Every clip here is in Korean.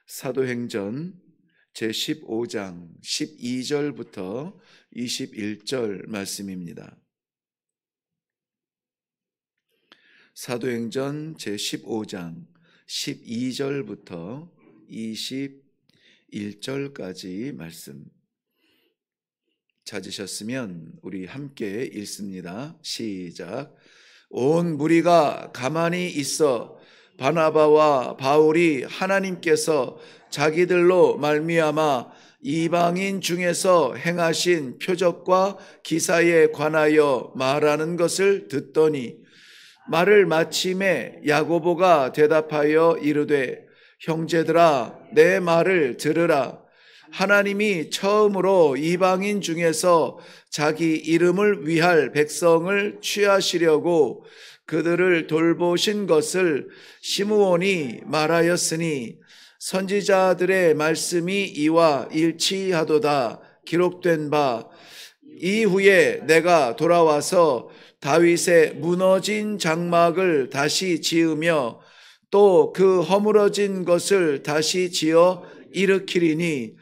사도행전 제15장 12절부터 21절 말씀입니다. 사도행전 제15장 12절부터 21절까지 말씀 찾으셨으면 우리 함께 읽습니다. 시작. 온 무리가 가만히 있어 바나바와 바울이 하나님께서 자기들로 말미암아 이방인 중에서 행하신 표적과 기사에 관하여 말하는 것을 듣더니 말을 마침에 야고보가 대답하여 이르되 형제들아 내 말을 들으라. 하나님이 처음으로 이방인 중에서 자기 이름을 위할 백성을 취하시려고 그들을 돌보신 것을 시므온이 말하였으니 선지자들의 말씀이 이와 일치하도다. 기록된 바 이후에 내가 돌아와서 다윗의 무너진 장막을 다시 지으며 또 그 허물어진 것을 다시 지어 일으키리니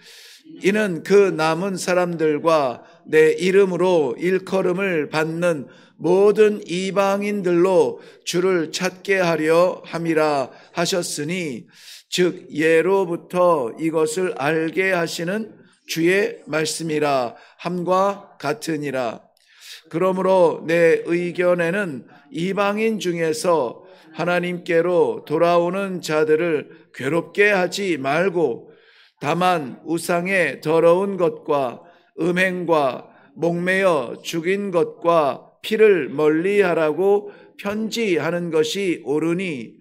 이는 그 남은 사람들과 내 이름으로 일컬음을 받는 모든 이방인들로 주를 찾게 하려 함이라 하셨으니 즉 예로부터 이것을 알게 하시는 주의 말씀이라 함과 같으니라. 그러므로 내 의견에는 이방인 중에서 하나님께로 돌아오는 자들을 괴롭게 하지 말고 다만 우상의 더러운 것과 음행과 목매어 죽인 것과 피를 멀리하라고 편지하는 것이 옳으니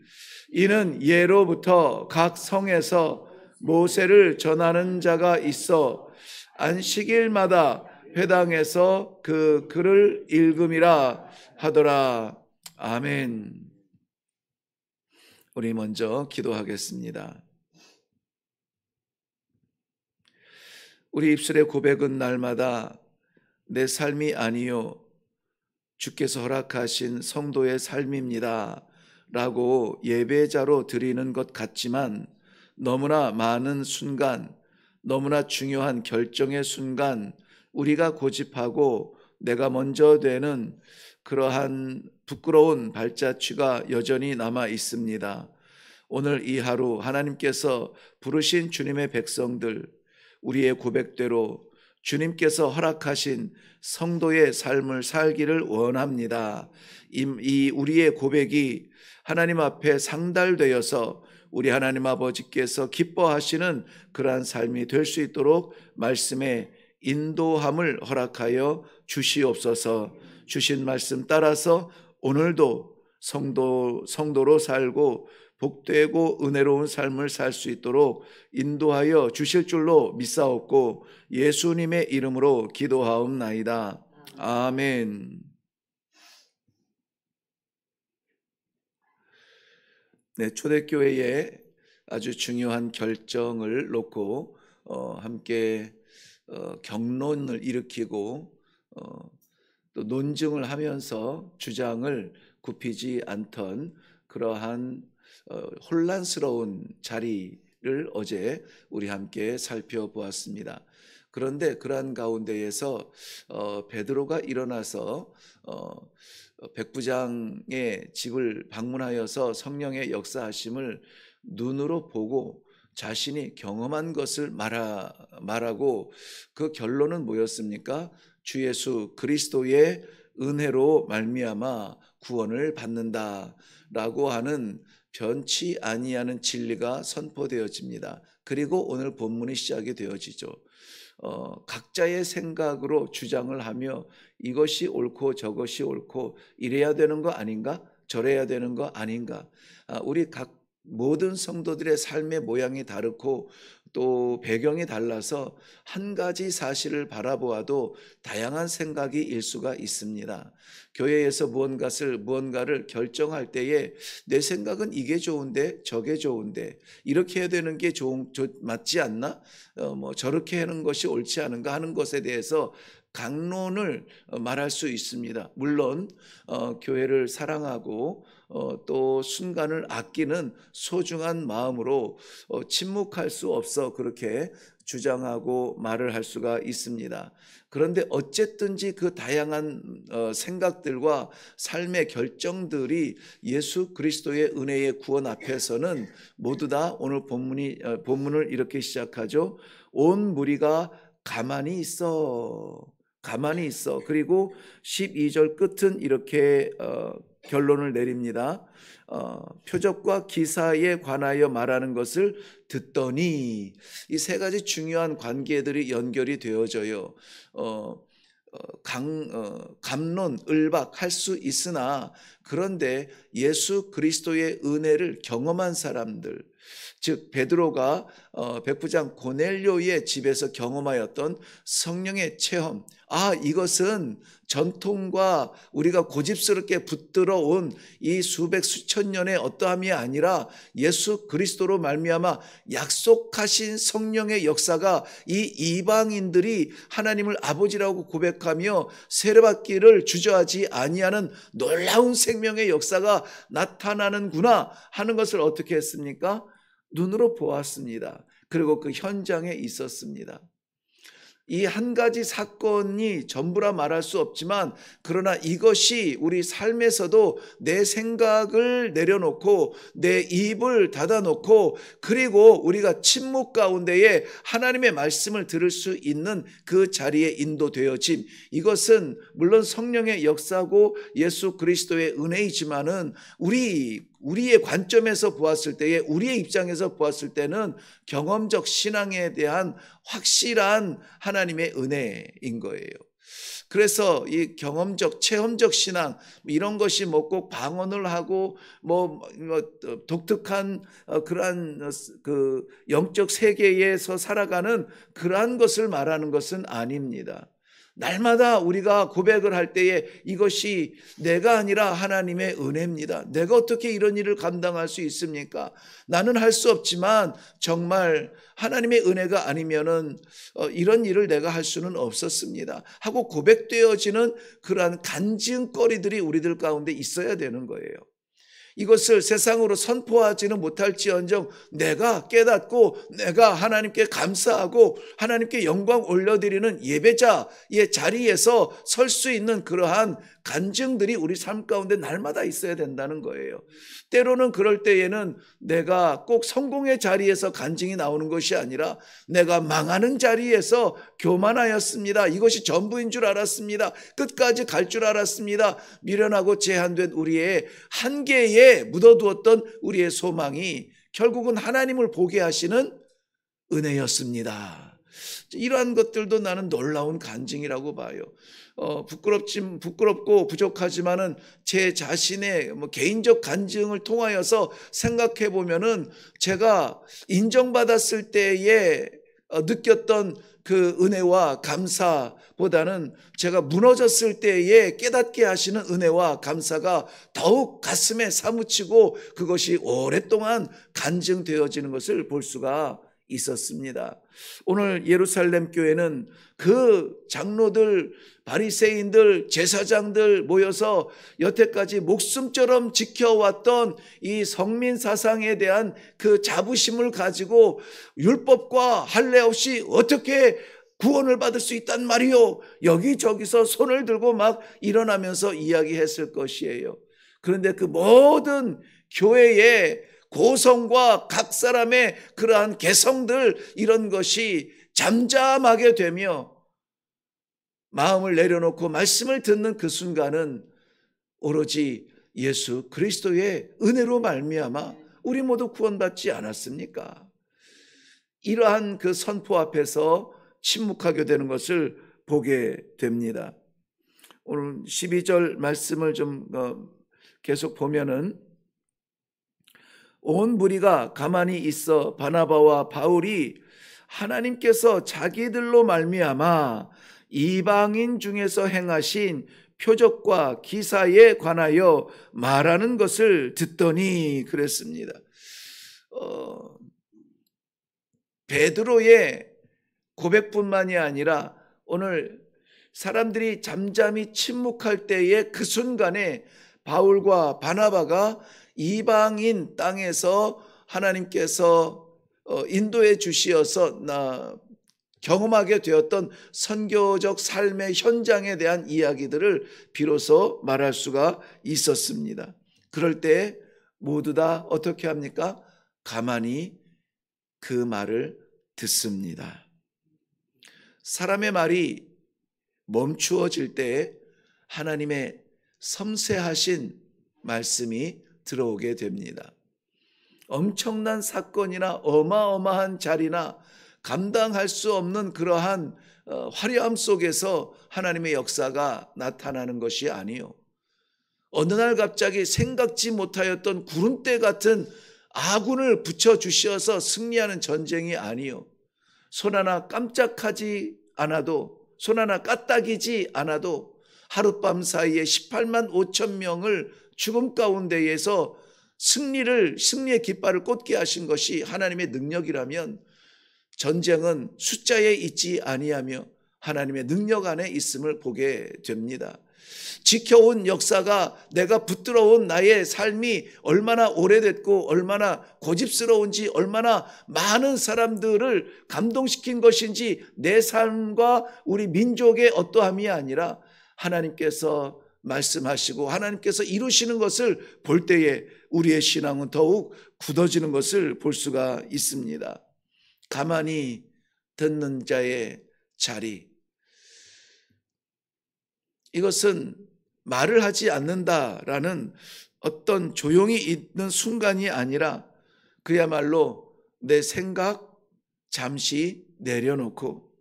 이는 예로부터 각 성에서 모세를 전하는 자가 있어 안식일마다 회당에서 그 글을 읽음이라 하더라. 아멘. 우리 먼저 기도하겠습니다. 우리 입술의 고백은 날마다 내 삶이 아니요 주께서 허락하신 성도의 삶입니다 라고 예배자로 드리는 것 같지만 너무나 많은 순간, 너무나 중요한 결정의 순간 우리가 고집하고 내가 먼저 되는 그러한 부끄러운 발자취가 여전히 남아 있습니다. 오늘 이 하루 하나님께서 부르신 주님의 백성들, 우리의 고백대로 주님께서 허락하신 성도의 삶을 살기를 원합니다. 이 우리의 고백이 하나님 앞에 상달되어서 우리 하나님 아버지께서 기뻐하시는 그러한 삶이 될 수 있도록 말씀에 인도함을 허락하여 주시옵소서. 주신 말씀 따라서 오늘도 성도로 살고 복되고 은혜로운 삶을 살 수 있도록 인도하여 주실 줄로 믿사옵고 예수님의 이름으로 기도하옵나이다. 아멘. 네, 초대교회에 아주 중요한 결정을 놓고 함께 경론을 일으키고 또 논증을 하면서 주장을 굽히지 않던 그러한 혼란스러운 자리를 어제 우리 함께 살펴보았습니다. 그런데 그러한 가운데에서 베드로가 일어나서 백부장의 집을 방문하여서 성령의 역사하심을 눈으로 보고 자신이 경험한 것을 말하고 그 결론은 뭐였습니까? 주 예수 그리스도의 은혜로 말미암아 구원을 받는다라고 하는 변치 아니하는 진리가 선포되어집니다. 그리고 오늘 본문이 시작이 되어지죠. 각자의 생각으로 주장을 하며 이것이 옳고 저것이 옳고 이래야 되는 거 아닌가? 저래야 되는 거 아닌가? 우리 각 모든 성도들의 삶의 모양이 다르고 또 배경이 달라서 한 가지 사실을 바라보아도 다양한 생각이 일 수가 있습니다. 교회에서 무언가를 결정할 때에 내 생각은 이게 좋은데 저게 좋은데 이렇게 해야 되는 게 맞지 않나? 저렇게 하는 것이 옳지 않은가 하는 것에 대해서 강론을 말할 수 있습니다. 물론 교회를 사랑하고 또 순간을 아끼는 소중한 마음으로 침묵할 수 없어 그렇게 주장하고 말을 할 수가 있습니다. 그런데 어쨌든지 그 다양한 생각들과 삶의 결정들이 예수 그리스도의 은혜의 구원 앞에서는 모두 다 오늘 본문을 이렇게 시작하죠. 온 무리가 가만히 있어. 가만히 있어. 그리고 12절 끝은 이렇게 결론을 내립니다. 표적과 기사에 관하여 말하는 것을 듣더니, 이 세 가지 중요한 관계들이 연결이 되어져요. 감론, 을박 할 수 있으나, 그런데 예수 그리스도의 은혜를 경험한 사람들, 즉 베드로가 백부장 고넬료의 집에서 경험하였던 성령의 체험, 이것은 전통과 우리가 고집스럽게 붙들어 온 이 수백 수천 년의 어떠함이 아니라 예수 그리스도로 말미암아 약속하신 성령의 역사가 이 이방인들이 하나님을 아버지라고 고백하며 세례받기를 주저하지 아니하는 놀라운 생명의 역사가 나타나는구나 하는 것을 어떻게 했습니까? 눈으로 보았습니다. 그리고 그 현장에 있었습니다. 이 한 가지 사건이 전부라 말할 수 없지만, 그러나 이것이 우리 삶에서도 내 생각을 내려놓고 내 입을 닫아놓고 그리고 우리가 침묵 가운데에 하나님의 말씀을 들을 수 있는 그 자리에 인도되어짐, 이것은 물론 성령의 역사고 예수 그리스도의 은혜이지만은 우리의 관점에서 보았을 때에, 우리의 입장에서 보았을 때는 경험적 신앙에 대한 확실한 하나님의 은혜인 거예요. 그래서 이 경험적, 체험적 신앙, 이런 것이 뭐 꼭 방언을 하고 독특한 그러한 그 영적 세계에서 살아가는 그러한 것을 말하는 것은 아닙니다. 날마다 우리가 고백을 할 때에 이것이 내가 아니라 하나님의 은혜입니다. 내가 어떻게 이런 일을 감당할 수 있습니까? 나는 할 수 없지만 정말 하나님의 은혜가 아니면은 이런 일을 내가 할 수는 없었습니다 하고 고백되어지는 그러한 간증거리들이 우리들 가운데 있어야 되는 거예요. 이것을 세상으로 선포하지는 못할지언정 내가 깨닫고 내가 하나님께 감사하고 하나님께 영광 올려드리는 예배자의 자리에서 설 수 있는 그러한 간증들이 우리 삶 가운데 날마다 있어야 된다는 거예요. 때로는 그럴 때에는 내가 꼭 성공의 자리에서 간증이 나오는 것이 아니라 내가 망하는 자리에서 교만하였습니다, 이것이 전부인 줄 알았습니다, 끝까지 갈 줄 알았습니다, 미련하고 제한된 우리의 한계에 묻어두었던 우리의 소망이 결국은 하나님을 보게 하시는 은혜였습니다. 이러한 것들도 나는 놀라운 간증이라고 봐요. 부끄럽고 부족하지만은 제 자신의 개인적 간증을 통하여서 생각해 보면은 제가 인정받았을 때에 느꼈던 그 은혜와 감사보다는 제가 무너졌을 때에 깨닫게 하시는 은혜와 감사가 더욱 가슴에 사무치고 그것이 오랫동안 간증되어지는 것을 볼 수가 있었습니다. 오늘 예루살렘 교회는 그 장로들, 바리새인들, 제사장들 모여서 여태까지 목숨처럼 지켜왔던 이 성민 사상에 대한 그 자부심을 가지고 율법과 할례 없이 어떻게 구원을 받을 수 있단 말이요, 여기저기서 손을 들고 막 일어나면서 이야기했을 것이에요. 그런데 그 모든 교회의 고성과 각 사람의 그러한 개성들, 이런 것이 잠잠하게 되며 마음을 내려놓고 말씀을 듣는 그 순간은 오로지 예수 그리스도의 은혜로 말미암아 우리 모두 구원받지 않았습니까? 이러한 그 선포 앞에서 침묵하게 되는 것을 보게 됩니다. 오늘 12절 말씀을 좀 계속 보면은, 온 무리가 가만히 있어 바나바와 바울이 하나님께서 자기들로 말미암아 이방인 중에서 행하신 표적과 기사에 관하여 말하는 것을 듣더니 그랬습니다. 베드로의 고백뿐만이 아니라 오늘 사람들이 잠잠히 침묵할 때에 그 순간에 바울과 바나바가 이방인 땅에서 하나님께서 인도해 주시어서 경험하게 되었던 선교적 삶의 현장에 대한 이야기들을 비로소 말할 수가 있었습니다. 그럴 때 모두 다 어떻게 합니까? 가만히 그 말을 듣습니다. 사람의 말이 멈추어질 때 하나님의 섬세하신 말씀이 들어오게 됩니다. 엄청난 사건이나 어마어마한 자리나 감당할 수 없는 그러한 화려함 속에서 하나님의 역사가 나타나는 것이 아니요, 어느 날 갑자기 생각지 못하였던 구름대 같은 아군을 붙여주셔서 승리하는 전쟁이 아니요, 손 하나 깜짝하지 않아도, 손 하나 까딱이지 않아도 하룻밤 사이에 18만 5천 명을 죽음 가운데에서 승리의 깃발을 꽂게 하신 것이 하나님의 능력이라면, 전쟁은 숫자에 있지 아니하며 하나님의 능력 안에 있음을 보게 됩니다. 지켜온 역사가, 내가 붙들어온 나의 삶이 얼마나 오래됐고 얼마나 고집스러운지, 얼마나 많은 사람들을 감동시킨 것인지, 내 삶과 우리 민족의 어떠함이 아니라 하나님께서 말씀하시고 하나님께서 이루시는 것을 볼 때에 우리의 신앙은 더욱 굳어지는 것을 볼 수가 있습니다. 가만히 듣는 자의 자리, 이것은 말을 하지 않는다라는 어떤 조용히 있는 순간이 아니라 그야말로 내 생각 잠시 내려놓고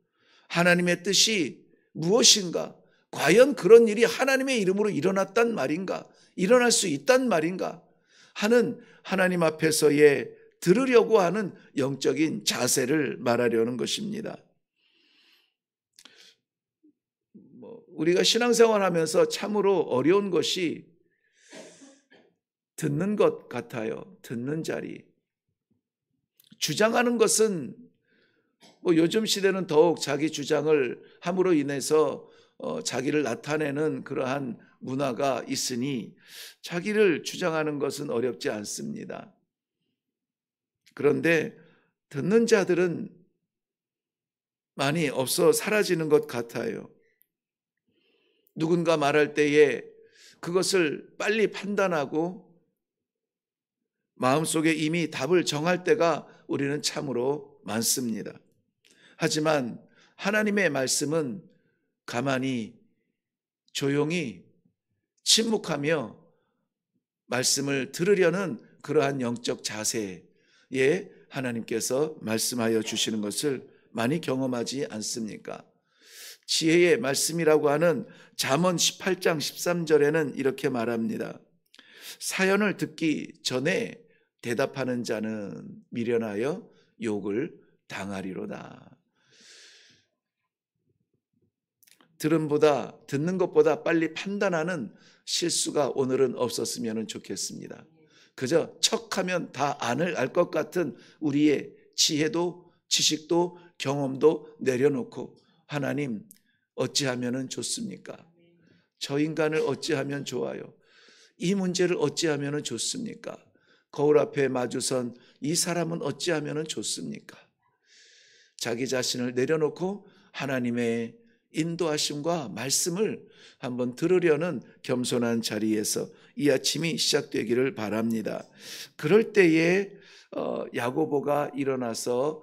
하나님의 뜻이 무엇인가, 과연 그런 일이 하나님의 이름으로 일어났단 말인가, 일어날 수 있단 말인가 하는 하나님 앞에서의 들으려고 하는 영적인 자세를 말하려는 것입니다. 우리가 신앙생활 하면서 참으로 어려운 것이 듣는 것 같아요. 듣는 자리. 주장하는 것은 요즘 시대는 더욱 자기 주장을 함으로 인해서 자기를 나타내는 그러한 문화가 있으니 자기를 주장하는 것은 어렵지 않습니다. 그런데 듣는 자들은 많이 없어 사라지는 것 같아요. 누군가 말할 때에 그것을 빨리 판단하고 마음속에 이미 답을 정할 때가 우리는 참으로 많습니다. 하지만 하나님의 말씀은 가만히 조용히 침묵하며 말씀을 들으려는 그러한 영적 자세에 하나님께서 말씀하여 주시는 것을 많이 경험하지 않습니까? 지혜의 말씀이라고 하는 잠언 18장 13절에는 이렇게 말합니다. 사연을 듣기 전에 대답하는 자는 미련하여 욕을 당하리로다. 듣는 것보다 빨리 판단하는 실수가 오늘은 없었으면 좋겠습니다. 그저 척하면 다 알 것 같은 우리의 지혜도 지식도 경험도 내려놓고, 하나님 어찌하면 좋습니까? 저 인간을 어찌하면 좋아요? 이 문제를 어찌하면 좋습니까? 거울 앞에 마주선 이 사람은 어찌하면 좋습니까? 자기 자신을 내려놓고 하나님의 인도하심과 말씀을 한번 들으려는 겸손한 자리에서 이 아침이 시작되기를 바랍니다. 그럴 때에 야고보가 일어나서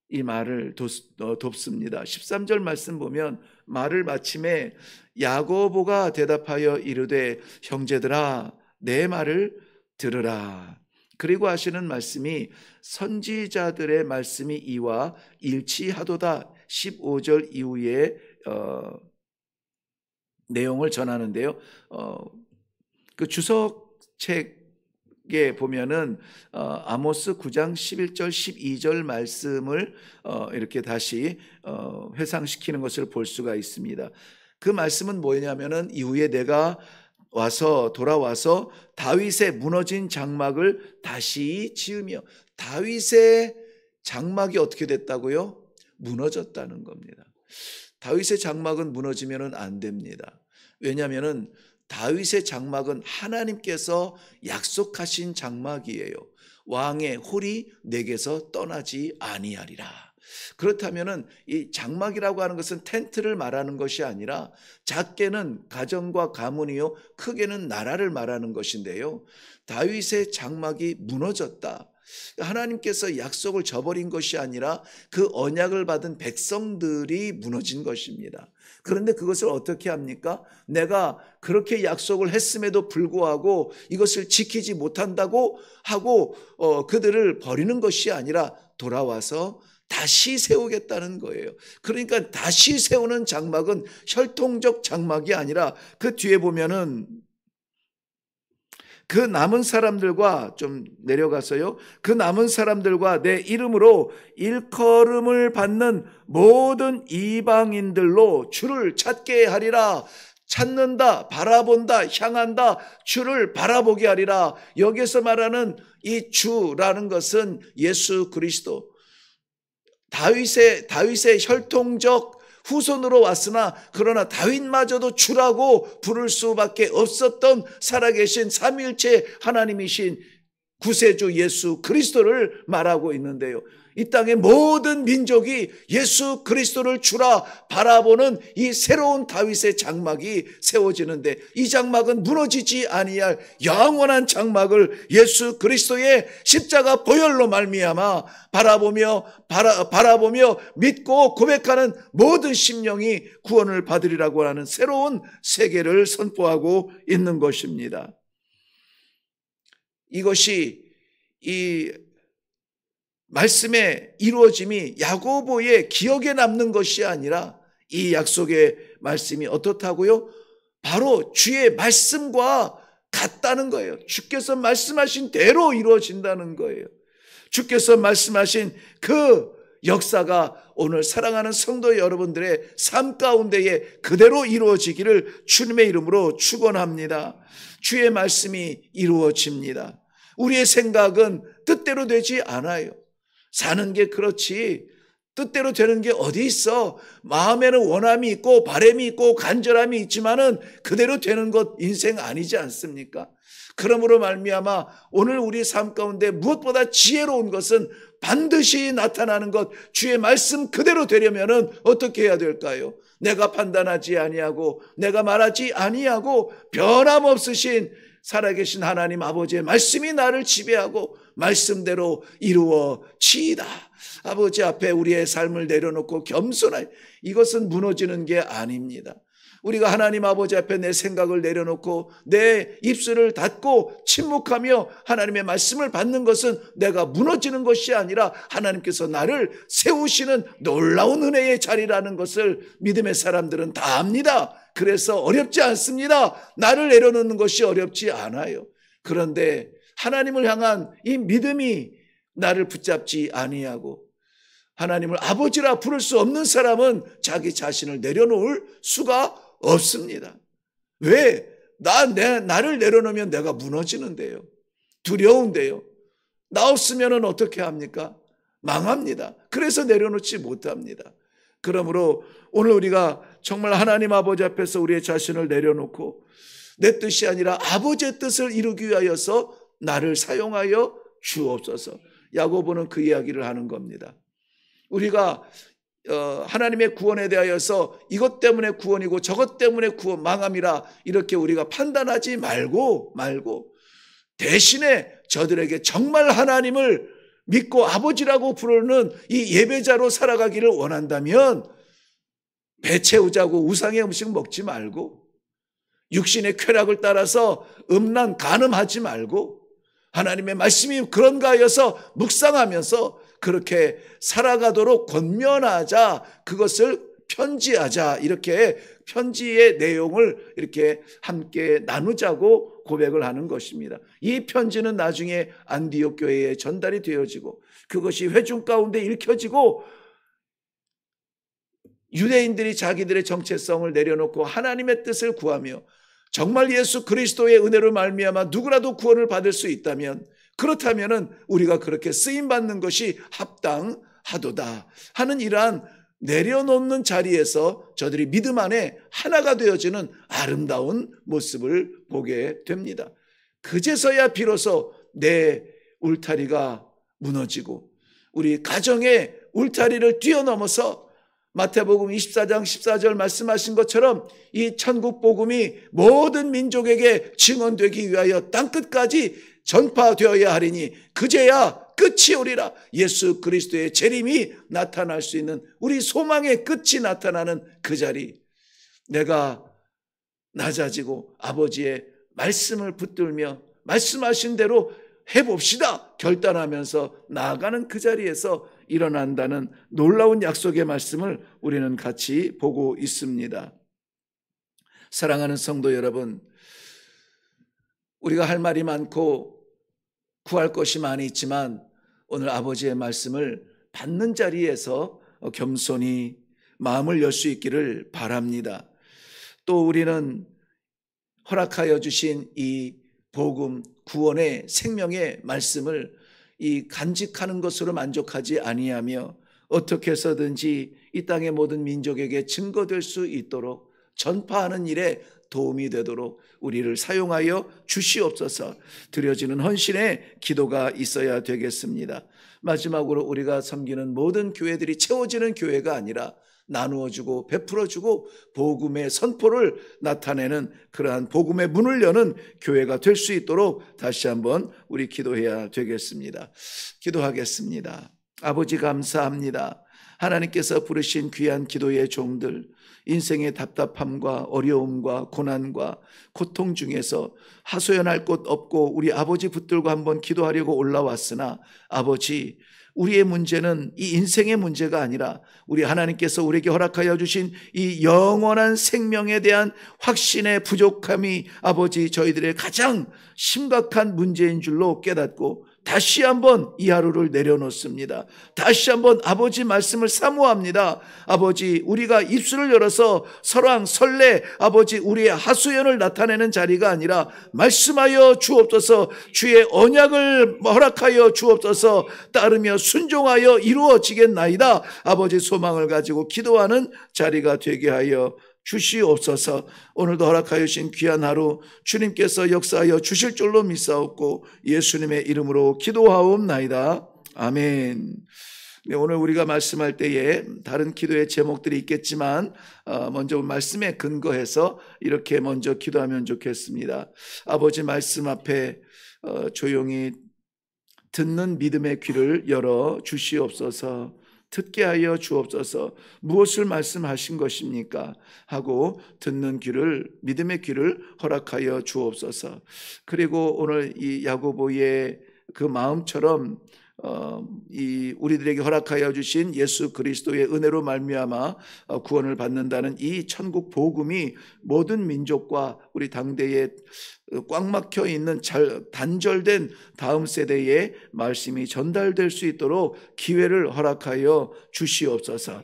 이 말을 돕습니다. 13절 말씀 보면 말을 마침에 야고보가 대답하여 이르되 형제들아 내 말을 들으라. 그리고 하시는 말씀이 선지자들의 말씀이 이와 일치하도다. 15절 이후에 내용을 전하는데요. 그 주석책에 보면은 아모스 9장 11절 12절 말씀을 이렇게 다시 회상시키는 것을 볼 수가 있습니다. 그 말씀은 뭐냐면은 이후에 내가 돌아와서 다윗의 무너진 장막을 다시 지으며, 다윗의 장막이 어떻게 됐다고요? 무너졌다는 겁니다. 다윗의 장막은 무너지면 안 됩니다. 왜냐하면 다윗의 장막은 하나님께서 약속하신 장막이에요. 왕의 홀이 내게서 떠나지 아니하리라. 그렇다면은 이 장막이라고 하는 것은 텐트를 말하는 것이 아니라 작게는 가정과 가문이요 크게는 나라를 말하는 것인데요. 다윗의 장막이 무너졌다. 하나님께서 약속을 저버린 것이 아니라 그 언약을 받은 백성들이 무너진 것입니다. 그런데 그것을 어떻게 합니까? 내가 그렇게 약속을 했음에도 불구하고 이것을 지키지 못한다고 하고 그들을 버리는 것이 아니라 돌아와서 다시 세우겠다는 거예요. 그러니까 다시 세우는 장막은 혈통적 장막이 아니라 그 뒤에 보면은 그 남은 사람들과 좀 내려가서요. 그 남은 사람들과 내 이름으로 일컬음을 받는 모든 이방인들로 주를 찾게 하리라. 찾는다, 바라본다, 향한다, 주를 바라보게 하리라. 여기서 말하는 이 주라는 것은 예수 그리스도. 다윗의 혈통적 후손으로 왔으나 그러나 다윗마저도 주라고 부를 수밖에 없었던 살아계신 삼위일체 하나님이신 구세주 예수 그리스도를 말하고 있는데요. 이 땅의 모든 민족이 예수 그리스도를 주라 바라보는 이 새로운 다윗의 장막이 세워지는데 이 장막은 무너지지 아니할 영원한 장막을 예수 그리스도의 십자가 보혈로 말미암아 바라보며 믿고 고백하는 모든 심령이 구원을 받으리라고 하는 새로운 세계를 선포하고 있는 것입니다. 이것이 이 말씀의 이루어짐이 야고보의 기억에 남는 것이 아니라 이 약속의 말씀이 어떻다고요? 바로 주의 말씀과 같다는 거예요. 주께서 말씀하신 대로 이루어진다는 거예요. 주께서 말씀하신 그 역사가 오늘 사랑하는 성도 여러분들의 삶 가운데에 그대로 이루어지기를 주님의 이름으로 축원합니다. 주의 말씀이 이루어집니다. 우리의 생각은 뜻대로 되지 않아요. 사는 게 그렇지 뜻대로 되는 게 어디 있어. 마음에는 원함이 있고 바람이 있고 간절함이 있지만은 그대로 되는 것 인생 아니지 않습니까? 그러므로 말미암아 오늘 우리 삶 가운데 무엇보다 지혜로운 것은 반드시 나타나는 것, 주의 말씀 그대로 되려면은 어떻게 해야 될까요? 내가 판단하지 아니하고 내가 말하지 아니하고 변함없으신 살아계신 하나님 아버지의 말씀이 나를 지배하고 말씀대로 이루어지이다. 아버지 앞에 우리의 삶을 내려놓고 겸손하여 이것은 무너지는 게 아닙니다. 우리가 하나님 아버지 앞에 내 생각을 내려놓고 내 입술을 닫고 침묵하며 하나님의 말씀을 받는 것은 내가 무너지는 것이 아니라 하나님께서 나를 세우시는 놀라운 은혜의 자리라는 것을 믿음의 사람들은 다 압니다. 그래서 어렵지 않습니다. 나를 내려놓는 것이 어렵지 않아요. 그런데 하나님을 향한 이 믿음이 나를 붙잡지 아니하고 하나님을 아버지라 부를 수 없는 사람은 자기 자신을 내려놓을 수가 없습니다. 왜? 나를 내려놓으면 내가 무너지는데요. 두려운데요. 나 없으면 어떻게 합니까? 망합니다. 그래서 내려놓지 못합니다. 그러므로 오늘 우리가 정말 하나님 아버지 앞에서 우리의 자신을 내려놓고 내 뜻이 아니라 아버지의 뜻을 이루기 위하여서 나를 사용하여 주옵소서. 야고보는 그 이야기를 하는 겁니다. 우리가 하나님의 구원에 대하여서 이것 때문에 구원이고 저것 때문에 구원 망함이라 이렇게 우리가 판단하지 말고 대신에 저들에게 정말 하나님을 믿고 아버지라고 부르는 이 예배자로 살아가기를 원한다면 배 채우자고 우상의 음식 먹지 말고 육신의 쾌락을 따라서 음란 간음하지 말고 하나님의 말씀이 그런가 하여서 묵상하면서 그렇게 살아가도록 권면하자, 그것을 편지하자, 이렇게 편지의 내용을 이렇게 함께 나누자고 고백을 하는 것입니다. 이 편지는 나중에 안디옥 교회에 전달이 되어지고 그것이 회중 가운데 읽혀지고 유대인들이 자기들의 정체성을 내려놓고 하나님의 뜻을 구하며 정말 예수 그리스도의 은혜로 말미암아 누구라도 구원을 받을 수 있다면, 그렇다면은 우리가 그렇게 쓰임 받는 것이 합당하도다 하는 이러한 내려놓는 자리에서 저들이 믿음 안에 하나가 되어지는 아름다운 모습을 보게 됩니다. 그제서야 비로소 내 울타리가 무너지고 우리 가정의 울타리를 뛰어넘어서 마태복음 24장 14절 말씀하신 것처럼 이 천국 복음이 모든 민족에게 증언되기 위하여 땅끝까지 전파되어야 하리니 그제야 끝이 오리라. 예수 그리스도의 재림이 나타날 수 있는 우리 소망의 끝이 나타나는 그 자리, 내가 낮아지고 아버지의 말씀을 붙들며 말씀하신 대로 해봅시다 결단하면서 나아가는 그 자리에서 일어난다는 놀라운 약속의 말씀을 우리는 같이 보고 있습니다. 사랑하는 성도 여러분, 우리가 할 말이 많고 구할 것이 많이 있지만 오늘 아버지의 말씀을 받는 자리에서 겸손히 마음을 열 수 있기를 바랍니다. 또 우리는 허락하여 주신 이 복음, 구원의 생명의 말씀을 이 간직하는 것으로 만족하지 아니하며 어떻게 해서든지 이 땅의 모든 민족에게 증거될 수 있도록 전파하는 일에 도움이 되도록 우리를 사용하여 주시옵소서. 드려지는 헌신의 기도가 있어야 되겠습니다. 마지막으로 우리가 섬기는 모든 교회들이 채워지는 교회가 아니라 나누어주고 베풀어주고 복음의 선포를 나타내는 그러한 복음의 문을 여는 교회가 될 수 있도록 다시 한번 우리 기도해야 되겠습니다. 기도하겠습니다. 아버지 감사합니다. 하나님께서 부르신 귀한 기도의 종들, 인생의 답답함과 어려움과 고난과 고통 중에서 하소연할 곳 없고 우리 아버지 붙들고 한번 기도하려고 올라왔으나 아버지, 우리의 문제는 이 인생의 문제가 아니라 우리 하나님께서 우리에게 허락하여 주신 이 영원한 생명에 대한 확신의 부족함이 아버지 저희들의 가장 심각한 문제인 줄로 깨닫고 다시 한번 이 하루를 내려놓습니다. 다시 한번 아버지 말씀을 사모합니다. 아버지, 우리가 입술을 열어서 설왕 설레 아버지 우리의 하소연을 나타내는 자리가 아니라 말씀하여 주옵소서, 주의 언약을 허락하여 주옵소서, 따르며 순종하여 이루어지겠나이다. 아버지 소망을 가지고 기도하는 자리가 되게 하여 주시옵소서. 오늘도 허락하여 주신 귀한 하루 주님께서 역사하여 주실 줄로 믿사옵고 예수님의 이름으로 기도하옵나이다. 아멘. 네, 오늘 우리가 말씀할 때에 다른 기도의 제목들이 있겠지만 먼저 말씀에 근거해서 이렇게 먼저 기도하면 좋겠습니다. 아버지 말씀 앞에 조용히 듣는 믿음의 귀를 열어 주시옵소서. 듣게 하여 주옵소서. 무엇을 말씀하신 것입니까? 하고 듣는 귀를, 믿음의 귀를 허락하여 주옵소서. 그리고 오늘 이 야고보의 그 마음처럼 이 우리들에게 허락하여 주신 예수 그리스도의 은혜로 말미암아 구원을 받는다는 이 천국 복음이 모든 민족과 우리 당대에 꽉 막혀 있는 단절된 다음 세대의 말씀이 전달될 수 있도록 기회를 허락하여 주시옵소서.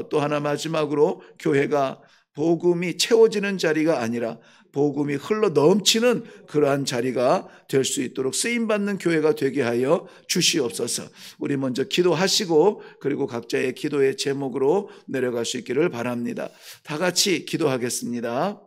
또 하나 마지막으로 교회가 복음이 채워지는 자리가 아니라 복음이 흘러 넘치는 그러한 자리가 될 수 있도록 쓰임받는 교회가 되게 하여 주시옵소서. 우리 먼저 기도하시고 그리고 각자의 기도의 제목으로 내려갈 수 있기를 바랍니다. 다 같이 기도하겠습니다.